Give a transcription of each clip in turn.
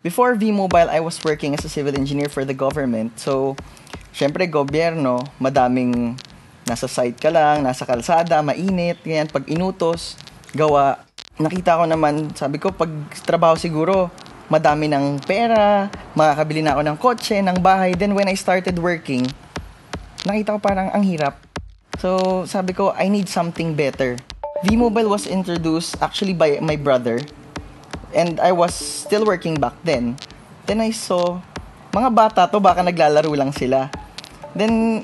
Before V-Mobile, I was working as a civil engineer for the government. So, syempre, gobyerno, madaming nasa site ka lang, nasa kalsada, mainit, ganyan, pag inutos, gawa. Nakita ko naman, sabi ko, pag trabaho siguro, madami ng pera, makakabili na ako ng kotse, ng bahay. Then when I started working, nakita ko parang ang hirap. So, sabi ko, I need something better. V-Mobile was introduced actually by my brother. And I was still working back then. Then I saw, mga bata to, baka naglalaro lang sila. Then,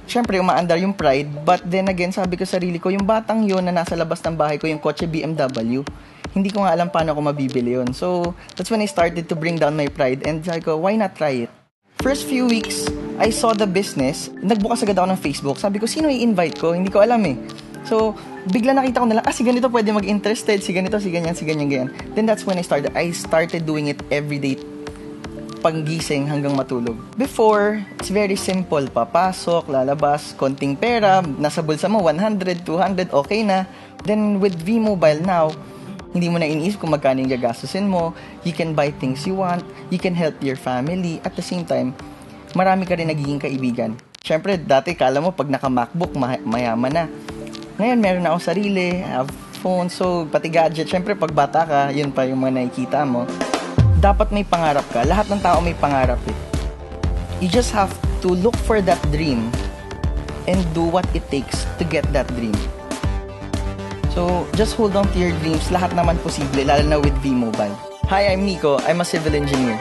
syempre, umaandar yung pride. But then again, sabi ko sarili ko, yung batang yon na nasa labas ng bahay ko, yung kotse BMW, hindi ko nga alam paano ko mabibili yon. So, that's when I started to bring down my pride. And sabi ko, why not try it? First few weeks, I saw the business. Nagbukas agad ako ng Facebook. Sabi ko, sino i-invite ko? Hindi ko alam eh. So, bigla nakita ko na lang, si ganito pwede mag-interested, si ganito, si ganyan, ganyan. Then that's when I started doing it every day, panggising hanggang matulog. Before, it's very simple. Papasok, lalabas, konting pera, nasa bulsa mo, 100, 200, okay na. Then with V-Mobile now, hindi mo na iniisip kung magkano yung gagastusin mo. You can buy things you want. You can help your family. At the same time, marami ka rin nagiging kaibigan. Siyempre, dati kala mo pag naka-MacBook, mayaman na. Ngayon, meron na akong sarili, I have phone, so pati gadget. Siyempre, pag bata ka, yun pa yung mga nakikita mo. Dapat may pangarap ka. Lahat ng tao may pangarap eh. You just have to look for that dream and do what it takes to get that dream. So, just hold on to your dreams. Lahat naman posible, lalo na with V-Mobile. Hi, I'm Nico. I'm a civil engineer.